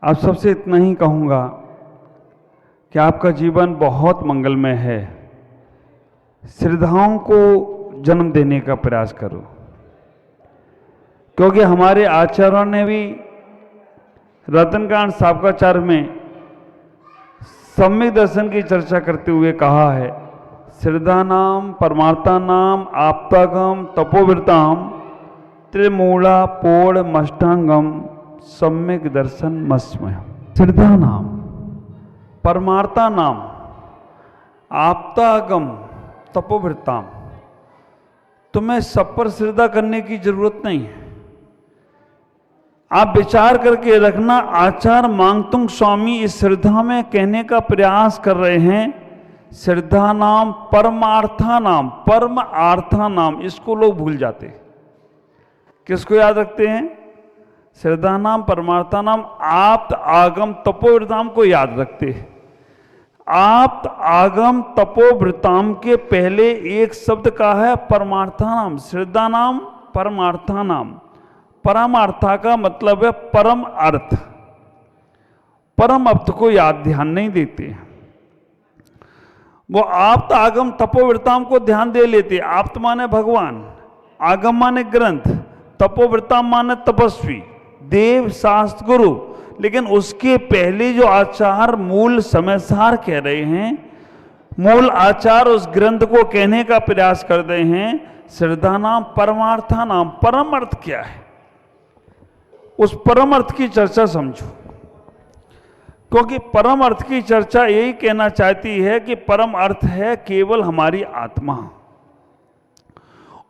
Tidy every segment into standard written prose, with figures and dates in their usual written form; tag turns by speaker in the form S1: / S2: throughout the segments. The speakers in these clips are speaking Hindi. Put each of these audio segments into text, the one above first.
S1: आप सबसे इतना ही कहूँगा कि आपका जीवन बहुत मंगलमय है। श्रद्धाओं को जन्म देने का प्रयास करो, क्योंकि हमारे आचार्यों ने भी रत्नकांड सावकाचार्य में सम्यक दर्शन की चर्चा करते हुए कहा है, श्रद्धा नाम परमार्था नाम आप्तागम तपोवृताम त्रिमूला पोड़ मष्टांगम सम्यक दर्शन मस्मय। श्रद्धा नाम परमार्था नाम आप्तागम तपोवृताम, तुम्हें सब पर श्रद्धा करने की जरूरत नहीं है। आप विचार करके रखना, आचार्य मांगतुंग स्वामी इस श्रद्धा में कहने का प्रयास कर रहे हैं, श्रद्धा नाम परमार्था नाम, परम आर्था नाम। इसको लोग भूल जाते, किसको याद रखते हैं? श्रद्धा नाम परमार्था नाम आप्त आगम तपोवृताम को याद रखते हैं। आप्त आगम तपोवृताम के पहले एक शब्द का है परमार्था नाम। श्रद्धा नाम परमार्था नाम, परमार्था का मतलब है परम अर्थ। परम अर्थ को याद ध्यान नहीं देते, वो आप्त आगम तपोवृताम को ध्यान दे लेते। आप्त माने भगवान, आगम माने ग्रंथ, तपोवृताम माने तपस्वी, देव, शास्त्र, गुरु। लेकिन उसके पहले जो आचार मूल समयसार कह रहे हैं, मूल आचार उस ग्रंथ को कहने का प्रयास कर रहे हैं, श्रद्धा नाम परमार्था नाम। परम अर्थ क्या है, उस परम अर्थ की चर्चा समझो, क्योंकि परम अर्थ की चर्चा यही कहना चाहती है कि परम अर्थ है केवल हमारी आत्मा,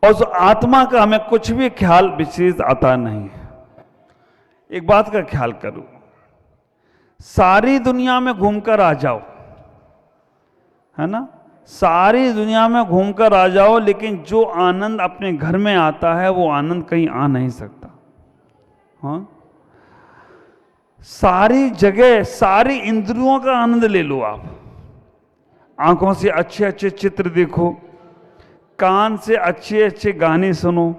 S1: और उस आत्मा का हमें कुछ भी ख्याल विशेष आता नहीं है। एक बात का ख्याल करो, सारी दुनिया में घूमकर आ जाओ, है ना, सारी दुनिया में घूमकर आ जाओ, लेकिन जो आनंद अपने घर में आता है वो आनंद कहीं आ नहीं सकता। हाँ, सारी जगह सारी इंद्रियों का आनंद ले लो आप। आंखों से अच्छे अच्छे चित्र देखो, कान से अच्छे अच्छे गाने सुनो,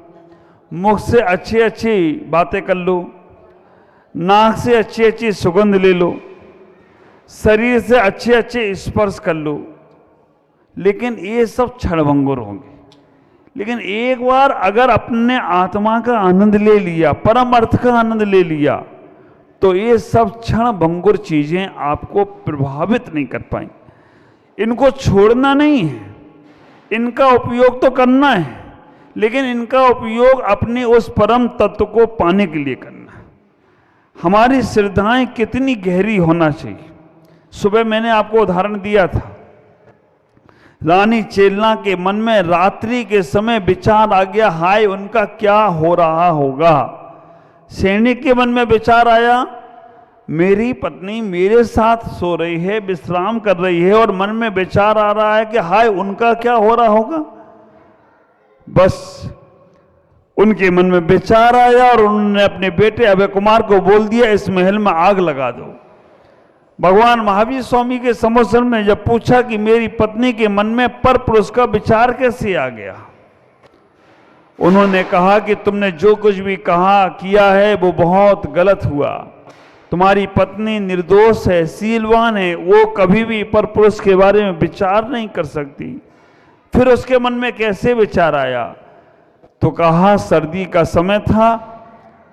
S1: मुख से अच्छी अच्छी बातें कर लो, नाक से अच्छी अच्छी सुगंध ले लो, शरीर से अच्छे अच्छे स्पर्श कर लो, लेकिन ये सब क्षणभंगुर होंगे। लेकिन एक बार अगर अपने आत्मा का आनंद ले लिया, परम अर्थ का आनंद ले लिया, तो ये सब क्षणभंगुर चीजें आपको प्रभावित नहीं कर पाएंगी। इनको छोड़ना नहीं है, इनका उपयोग तो करना है, लेकिन इनका उपयोग अपने उस परम तत्व को पाने के लिए करना है। हमारी श्रद्धाएं कितनी गहरी होना चाहिए। सुबह मैंने आपको उदाहरण दिया था, रानी चेलना के मन में रात्रि के समय विचार आ गया, हाय उनका क्या हो रहा होगा। सैनिक के मन में विचार आया, मेरी पत्नी मेरे साथ सो रही है, विश्राम कर रही है, और मन में विचार आ रहा है कि हाय उनका क्या हो रहा होगा। बस उनके मन में विचार आया और उन्होंने अपने बेटे अभय कुमार को बोल दिया, इस महल में आग लगा दो। भगवान महावीर स्वामी के समर्थन में जब पूछा कि मेरी पत्नी के मन में पर पुरुष का विचार कैसे आ गया, उन्होंने कहा कि तुमने जो कुछ भी कहा किया है वो बहुत गलत हुआ। तुम्हारी पत्नी निर्दोष है, शीलवान है, वो कभी भी पर पुरुष के बारे में विचार नहीं कर सकती। फिर उसके मन में कैसे विचार आया? तो कहा सर्दी का समय था,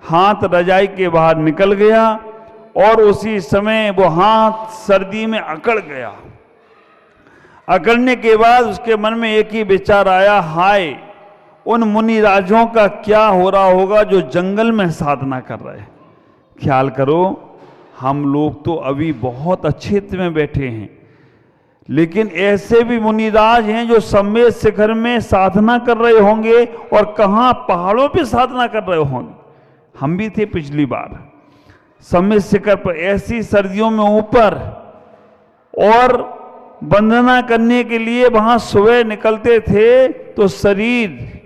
S1: हाथ रजाई के बाहर निकल गया और उसी समय वो हाथ सर्दी में अकड़ गया। अकड़ने के बाद उसके मन में एक ही विचार आया, हाय उन मुनि राजों का क्या हो रहा होगा जो जंगल में साधना कर रहे हैं। ख्याल करो, हम लोग तो अभी बहुत अच्छे में बैठे हैं, लेकिन ऐसे भी मुनिराज हैं जो सम्मेद शिखर में साधना कर रहे होंगे, और कहाँ पहाड़ों पे साधना कर रहे होंगे। हम भी थे पिछली बार सम्मेद शिखर पर, ऐसी सर्दियों में ऊपर, और वंदना करने के लिए वहां सुबह निकलते थे तो शरीर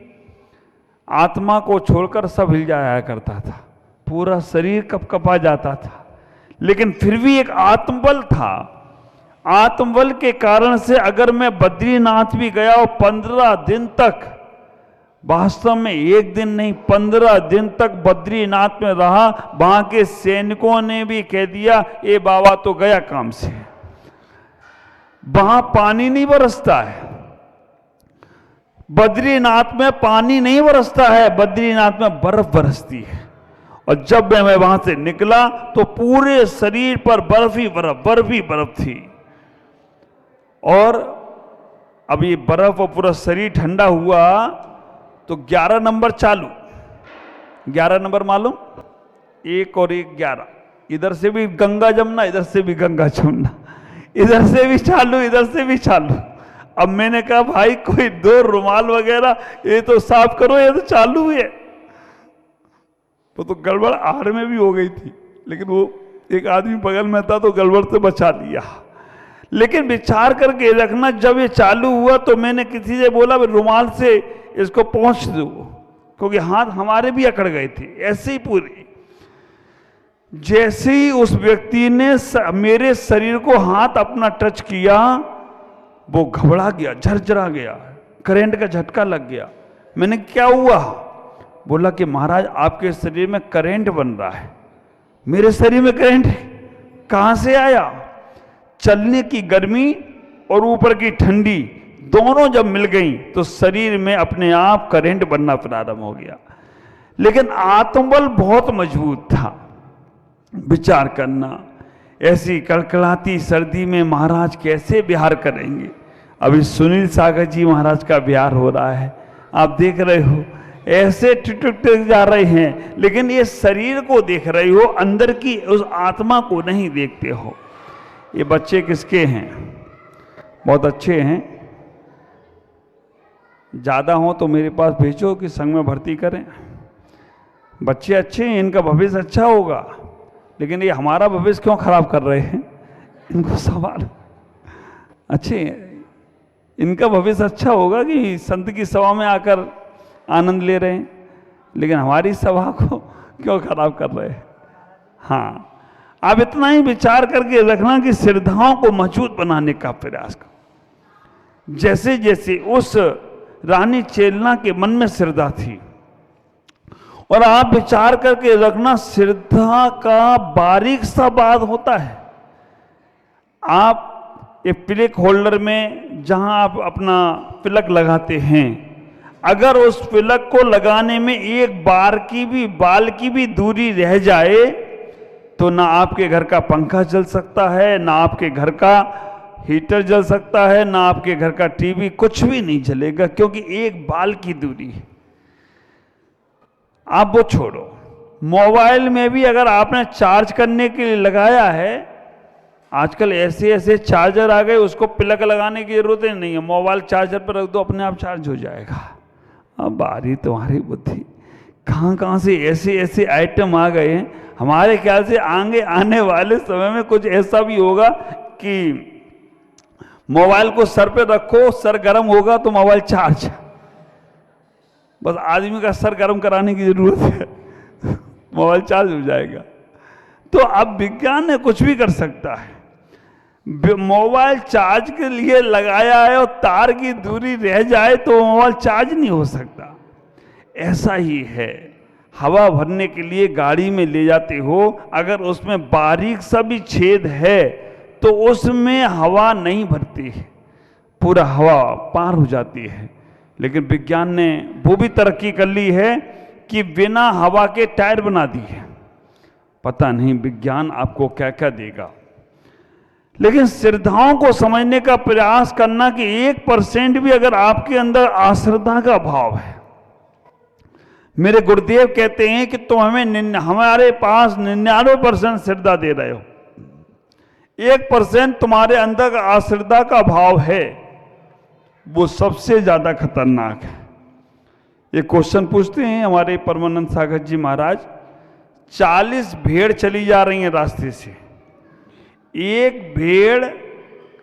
S1: आत्मा को छोड़कर सब हिल जाया करता था, पूरा शरीर कपकपा जाता था। लेकिन फिर भी एक आत्मबल था। आत्मबल के कारण से अगर मैं बद्रीनाथ भी गया और 15 दिन तक वास्तव में एक दिन नहीं 15 दिन तक बद्रीनाथ में रहा। वहां के सैनिकों ने भी कह दिया ये बाबा तो गया काम से। वहां पानी नहीं बरसता है, बद्रीनाथ में पानी नहीं बरसता है, बद्रीनाथ में बर्फ बरसती है। और जब मैं वहां से निकला तो पूरे शरीर पर बर्फ ही बर्फ थी। और अब ये बर्फ और पूरा शरीर ठंडा हुआ तो 11 नंबर चालू। 11 नंबर मालूम, 1 और 1 11, इधर से भी गंगा जमुना, इधर से भी गंगा जमुना, इधर से भी चालू, इधर से भी चालू। अब मैंने कहा भाई कोई 2 रुमाल वगैरह ये तो साफ करो, ये तो चालू है। तो गड़बड़ आड़ में भी हो गई थी, लेकिन वो एक आदमी बगल में था तो गड़बड़ से बचा लिया। लेकिन विचार करके रखना, जब ये चालू हुआ तो मैंने किसी से बोला रुमाल से इसको पोंछ दो, क्योंकि हाथ हमारे भी अकड़ गए थे ऐसे ही पूरी। जैसे ही उस व्यक्ति ने मेरे शरीर को हाथ अपना टच किया, वो घबरा गया, झरझरा गया, करंट का झटका लग गया। मैंने क्या हुआ? बोला कि महाराज आपके शरीर में करंट बन रहा है। मेरे शरीर में करंट कहां से आया? चलने की गर्मी और ऊपर की ठंडी दोनों जब मिल गई तो शरीर में अपने आप करंट बनना प्रारंभ हो गया। लेकिन आत्मबल बहुत मजबूत था। विचार करना, ऐसी कड़कड़ाती सर्दी में महाराज कैसे विहार करेंगे। अभी सुनील सागर जी महाराज का विहार हो रहा है, आप देख रहे हो, ऐसे टिक जा रहे हैं, लेकिन ये शरीर को देख रहे हो, अंदर की उस आत्मा को नहीं देखते हो। ये बच्चे किसके हैं? बहुत अच्छे हैं, ज़्यादा हो तो मेरे पास भेजो कि संघ में भर्ती करें। बच्चे अच्छे हैं, इनका भविष्य अच्छा होगा, लेकिन ये हमारा भविष्य क्यों खराब कर रहे हैं? इनको सवाल। अच्छे हैं, इनका भविष्य अच्छा होगा कि संत की सभा में आकर आनंद ले रहे हैं, लेकिन हमारी सभा को क्यों खराब कर रहे हैं? हाँ, आप इतना ही विचार करके रखना कि श्रद्धाओं को मजबूत बनाने का प्रयास करो। जैसे जैसे उस रानी चेलना के मन में श्रद्धा थी, और आप विचार करके रखना श्रद्धा का बारीक सा बात होता है। आप एक तिलक होल्डर में जहां आप अपना तिलक लगाते हैं, अगर उस तिलक को लगाने में एक बाल की भी दूरी रह जाए तो ना आपके घर का पंखा चल सकता है, ना आपके घर का हीटर जल सकता है, ना आपके घर का टीवी, कुछ भी नहीं चलेगा, क्योंकि एक बाल की दूरी है। आप वो छोड़ो, मोबाइल में भी अगर आपने चार्ज करने के लिए लगाया है, आजकल ऐसे ऐसे चार्जर आ गए, उसको प्लग लगाने की जरूरत ही नहीं है, मोबाइल चार्जर पर रख दो, अपने आप चार्ज हो जाएगा। अब बारी तुम्हारी बुद्धि, कहाँ कहाँ से ऐसे ऐसे आइटम आ गए हैं। हमारे ख्याल से आगे आने वाले समय में कुछ ऐसा भी होगा कि मोबाइल को सर पे रखो, सर गर्म होगा तो मोबाइल चार्ज, बस आदमी का सर गर्म कराने की जरूरत है, मोबाइल चार्ज हो जाएगा। तो अब विज्ञान ने कुछ भी कर सकता है। मोबाइल चार्ज के लिए लगाया है और तार की दूरी रह जाए तो मोबाइल चार्ज नहीं हो सकता। ऐसा ही है, हवा भरने के लिए गाड़ी में ले जाते हो, अगर उसमें बारीक सा भी छेद है तो उसमें हवा नहीं भरती है, पूरा हवा पार हो जाती है। लेकिन विज्ञान ने वो भी तरक्की कर ली है कि बिना हवा के टायर बना दी है। पता नहीं विज्ञान आपको क्या क्या देगा। लेकिन श्रद्धाओं को समझने का प्रयास करना कि 1% भी अगर आपके अंदर आश्रद्धा का भाव है, मेरे गुरुदेव कहते हैं कि तुम हमारे पास 99% श्रद्धा दे रहे हो, 1% तुम्हारे अंदर का आश्रद्धा का भाव है, वो सबसे ज्यादा खतरनाक है। ये क्वेश्चन पूछते हैं हमारे परमानंद सागर जी महाराज, 40 भेड़ चली जा रही हैं रास्ते से, एक भेड़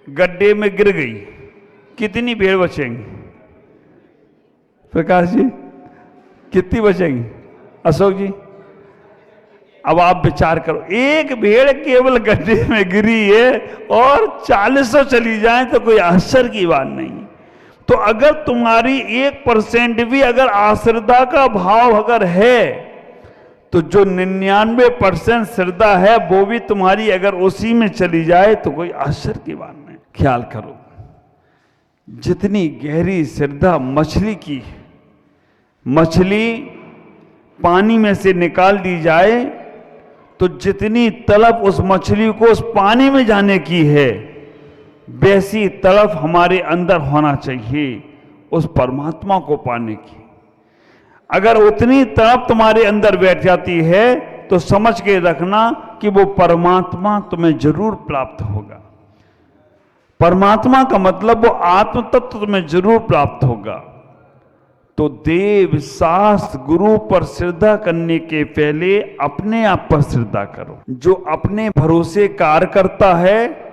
S1: गड्ढे में गिर गई, कितनी भेड़ बचेंगी? प्रकाश जी कितनी बचेंगी? अशोक जी अब आप विचार करो, एक भेड़ केवल गड्ढे में गिरी है और 40 चली जाए तो कोई आश्चर्य की बात नहीं। तो अगर तुम्हारी 1% भी अगर आश्रदा का भाव अगर है, तो जो 99% श्रद्धा है वो भी तुम्हारी अगर उसी में चली जाए तो कोई आश्चर्य की बात नहीं। ख्याल करो, जितनी गहरी श्रद्धा मछली की है, मछली पानी में से निकाल दी जाए तो जितनी तड़प उस मछली को उस पानी में जाने की है, वैसी तड़प हमारे अंदर होना चाहिए उस परमात्मा को पाने की। अगर उतनी तड़प तुम्हारे अंदर बैठ जाती है तो समझ के रखना कि वो परमात्मा तुम्हें जरूर प्राप्त होगा। परमात्मा का मतलब वो आत्म तत्व तुम्हें जरूर प्राप्त होगा। तो देव शास्त्र गुरु पर श्रद्धा करने के पहले अपने आप पर श्रद्धा करो। जो अपने भरोसे कार्य करता है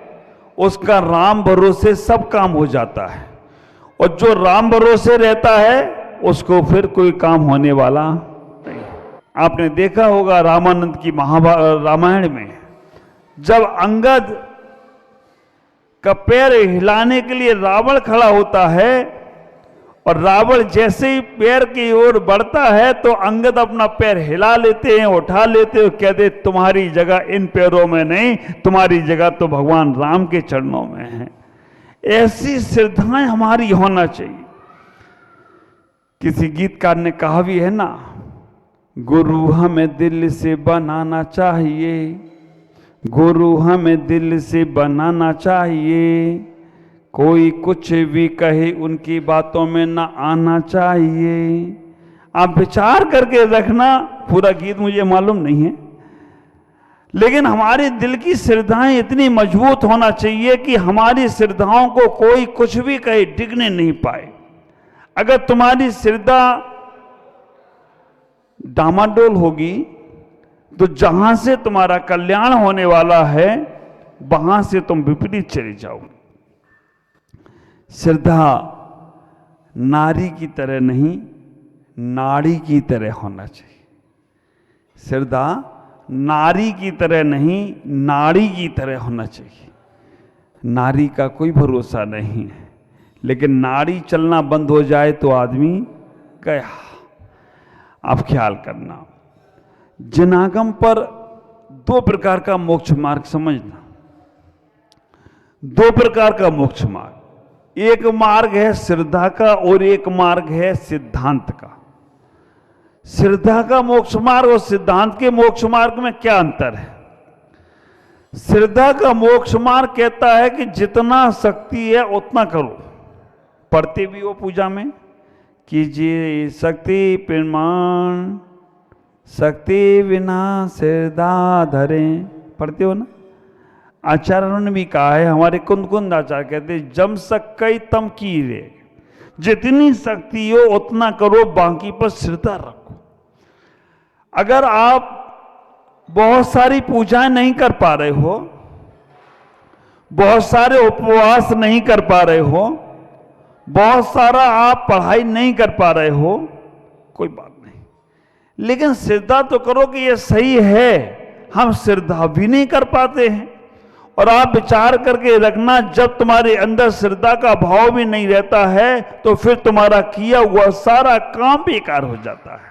S1: उसका राम भरोसे सब काम हो जाता है, और जो राम भरोसे रहता है उसको फिर कोई काम होने वाला नहीं। आपने देखा होगा रामानंद की रामायण में, जब अंगद का पैर हिलाने के लिए रावण खड़ा होता है और रावण जैसे ही पैर की ओर बढ़ता है तो अंगद अपना पैर हिला लेते हैं, उठा लेते हैं, कहते तुम्हारी जगह इन पैरों में नहीं, तुम्हारी जगह तो भगवान राम के चरणों में है। ऐसी श्रद्धाएं हमारी होना चाहिए। किसी गीतकार ने कहा भी है ना, गुरु हमें दिल से बनाना चाहिए, गुरु हमें दिल से बनाना चाहिए, कोई कुछ भी कहे उनकी बातों में ना आना चाहिए। आप विचार करके रखना, पूरा गीत मुझे मालूम नहीं है, लेकिन हमारे दिल की श्रद्धाएं इतनी मजबूत होना चाहिए कि हमारी श्रद्धाओं को कोई कुछ भी कहे डिगने नहीं पाए। अगर तुम्हारी श्रद्धा डामाडोल होगी तो जहां से तुम्हारा कल्याण होने वाला है वहां से तुम विपरीत चले जाओगे। श्रद्धा नारी की तरह नहीं, नाड़ी की तरह होना चाहिए। श्रद्धा नारी की तरह नहीं, नाड़ी की तरह होना चाहिए। नारी का कोई भरोसा नहीं है, लेकिन नाड़ी चलना बंद हो जाए तो आदमी गया। आप ख्याल करना, जनागम पर दो प्रकार का मोक्ष मार्ग समझना, दो प्रकार का मोक्ष मार्ग। एक मार्ग है श्रद्धा का और एक मार्ग है सिद्धांत का। श्रद्धा का मोक्ष मार्ग और सिद्धांत के मोक्ष मार्ग में क्या अंतर है? श्रद्धा का मोक्ष मार्ग कहता है कि जितना शक्ति है उतना करो। पढ़ते भी हो पूजा में, कीजिए शक्ति प्रमाण, शक्ति बिना श्रद्धा धरें, पढ़ते हो ना। आचार्यों ने भी कहा है, हमारे कुंद आचार्य कहते जम सकई तम की रे, जितनी शक्ति हो उतना करो, बाकी पर श्रद्धा रखो। अगर आप बहुत सारी पूजाएं नहीं कर पा रहे हो, बहुत सारे उपवास नहीं कर पा रहे हो, बहुत सारा आप पढ़ाई नहीं कर पा रहे हो, कोई बात नहीं, लेकिन श्रद्धा तो करो कि ये सही है। हम श्रद्धा भी नहीं कर पाते हैं, और आप विचार करके रखना, जब तुम्हारे अंदर श्रद्धा का भाव भी नहीं रहता है तो फिर तुम्हारा किया हुआ सारा काम बेकार हो जाता है।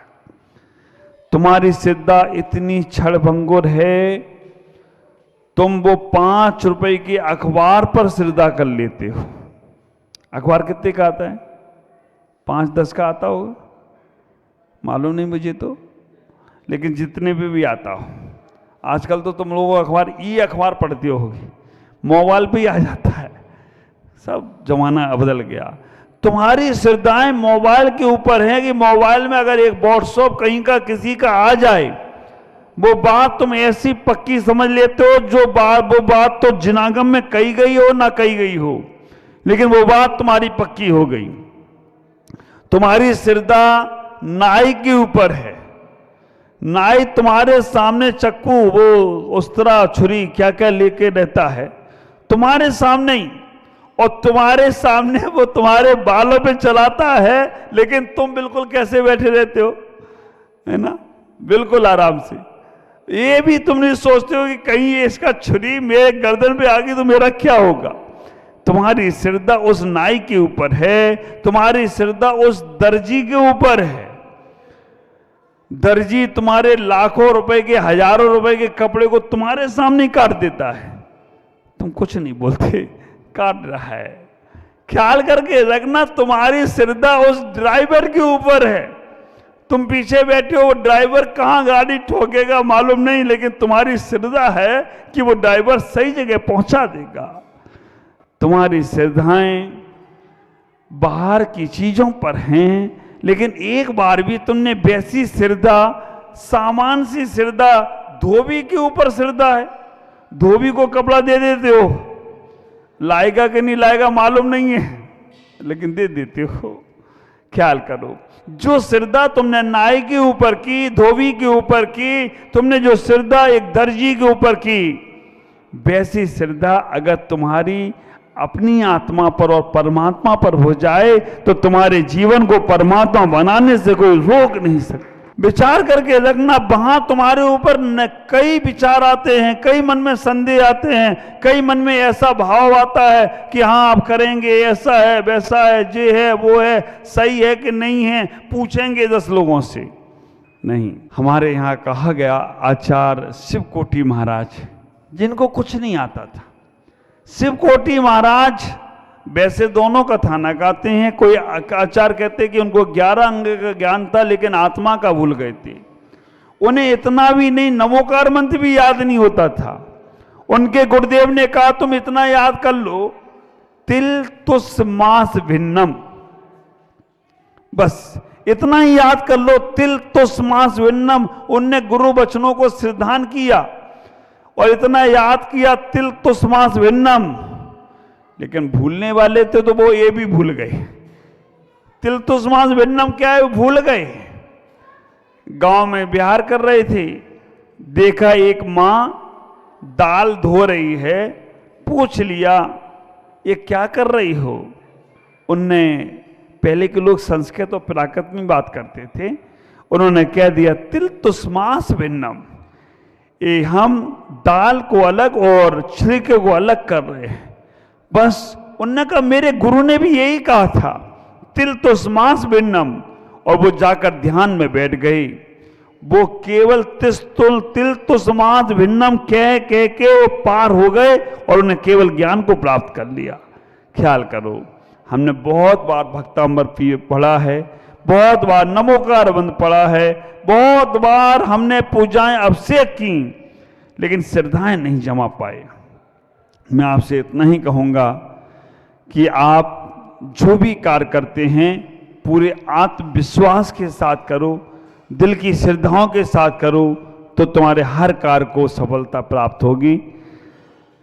S1: तुम्हारी श्रद्धा इतनी क्षणभंगुर है, तुम वो 5 रुपए की अखबार पर श्रद्धा कर लेते हो। अखबार कितने का आता है? 5-10 का आता होगा, मालूम नहीं मुझे तो, लेकिन जितने भी आता हो। आजकल तो तुम लोगों अखबार अखबार पढ़ते होगी, मोबाइल पे ही आ जाता है, सब जमाना बदल गया। तुम्हारी श्रद्धाएं मोबाइल के ऊपर है कि मोबाइल में अगर एक व्हाट्सएप कहीं का किसी का आ जाए, वो बात तुम ऐसी पक्की समझ लेते हो वो बात तो जिनागम में कही गई हो ना कही गई हो, लेकिन वो बात तुम्हारी पक्की हो गई। तुम्हारी श्रद्धा नाई के ऊपर है। नाई तुम्हारे सामने चक्कू, वो उस्तरा, छुरी, क्या क्या लेके रहता है तुम्हारे सामने ही, और तुम्हारे सामने वो तुम्हारे बालों पे चलाता है, लेकिन तुम बिल्कुल कैसे बैठे रहते हो, है ना, बिल्कुल आराम से। ये भी तुम नहीं सोचते हो कि कहीं इसका छुरी मेरे गर्दन पे आ गई तो मेरा क्या होगा। तुम्हारी श्रद्धा उस नाई के ऊपर है, तुम्हारी श्रद्धा उस दर्जी के ऊपर है। दर्जी तुम्हारे लाखों रुपए के, हजारों रुपए के कपड़े को तुम्हारे सामने काट देता है, तुम कुछ नहीं बोलते, काट रहा है। ख्याल करके रखना, तुम्हारी श्रद्धा उस ड्राइवर के ऊपर है। तुम पीछे बैठे हो, वो ड्राइवर कहां गाड़ी ठोकेगा मालूम नहीं, लेकिन तुम्हारी श्रद्धा है कि वो ड्राइवर सही जगह पहुंचा देगा। तुम्हारी श्रद्धाएं बाहर की चीजों पर हैं, लेकिन एक बार भी तुमने वैसी श्रद्धा, सामान सी श्रद्धा, धोबी के ऊपर श्रद्धा है, धोबी को कपड़ा दे देते हो, लाएगा कि नहीं लाएगा मालूम नहीं है, लेकिन दे देते हो। ख्याल करो, जो श्रद्धा तुमने नाई के ऊपर की, धोबी के ऊपर की, तुमने जो श्रद्धा एक दर्जी के ऊपर की, वैसी श्रद्धा अगर तुम्हारी अपनी आत्मा पर और परमात्मा पर हो जाए तो तुम्हारे जीवन को परमात्मा बनाने से कोई रोक नहीं सकता। विचार करके रखना, वहां तुम्हारे ऊपर कई विचार आते हैं, कई मन में संदेह आते हैं, कई मन में ऐसा भाव आता है कि हाँ आप करेंगे, ऐसा है वैसा है, ये है वो है, सही है कि नहीं है, पूछेंगे 10 लोगों से। नहीं, हमारे यहाँ कहा गया आचार्य शिवकोटि महाराज, जिनको कुछ नहीं आता था, शिवकोटि महाराज वैसे दोनों कथानक गाते हैं। कोई आचार्य कहते हैं कि उनको 11 अंग का ज्ञान था, लेकिन आत्मा का भूल गए थे। उन्हें इतना भी नहीं, नमोकार मंत्र भी याद नहीं होता था। उनके गुरुदेव ने कहा तुम इतना याद कर लो, तिल तुस मास भिन्नम, बस इतना ही याद कर लो, तिल तुस मास भिन्नम। उनने गुरु वचनों को सिद्धांत किया और इतना याद किया, तिल तुस मास भिन्नम, लेकिन भूलने वाले थे तो वो ये भी भूल गए। तिल तुस मास भिन्नम क्या है, वो भूल गए। गांव में विहार कर रहे थे, देखा एक मां दाल धो रही है, पूछ लिया ये क्या कर रही हो। उनने, पहले के लोग संस्कृत और प्राकृत में बात करते थे, उन्होंने कह दिया तिल तुस मास भिन्नम, ये हम दाल को अलग और छिलके को अलग कर रहे हैं। बस उनने कहा मेरे गुरु ने भी यही कहा था, तिल तुस मास भिन्नम, और वो जाकर ध्यान में बैठ गई। वो केवल तिल तुस मास भिन्नम कह के वो पार हो गए और उन्हें केवल ज्ञान को प्राप्त कर लिया। ख्याल करो, हमने बहुत बार भक्तामृत पढ़ा है, बहुत बार नमोकार बंद पढ़ा है, बहुत बार हमने पूजाएं अभिषेक की, लेकिन श्रद्धाएं नहीं जमा पाए। मैं आपसे इतना ही कहूँगा कि आप जो भी कार्य करते हैं पूरे आत्मविश्वास के साथ करो, दिल की श्रद्धाओं के साथ करो, तो तुम्हारे हर कार्य को सफलता प्राप्त होगी।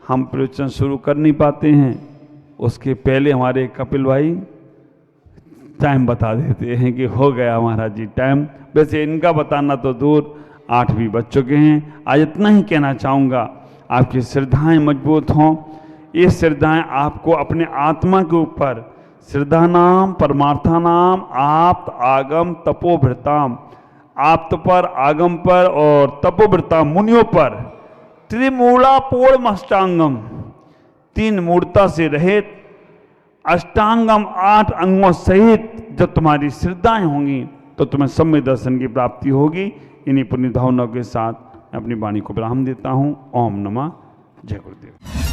S1: हम प्रवचन शुरू कर नहीं पाते हैं, उसके पहले हमारे कपिल भाई टाइम बता देते हैं कि हो गया महाराज जी टाइम। वैसे इनका बताना तो दूर, 8 भी बज चुके हैं। आज इतना ही कहना चाहूँगा, आपकी श्रद्धाएं मजबूत हों। ये श्रद्धाएं आपको अपने आत्मा के ऊपर, श्रद्धा नाम परमार्था नाम आप्त आगम तपोभृताम, आप्त पर, आगम पर और तपोभृताम मुनियों पर, त्रिमूला पूर्णमष्टांगम, 3 मूर्ता से रहित, अष्टांगम 8 अंगों सहित जब तुम्हारी श्रद्धाएं होंगी तो तुम्हें सम्य दर्शन की प्राप्ति होगी। इन्हीं पुण्य भावनाओं के साथ मैं अपनी वाणी को विराम देता हूँ। ओम नमः, जय गुरुदेव।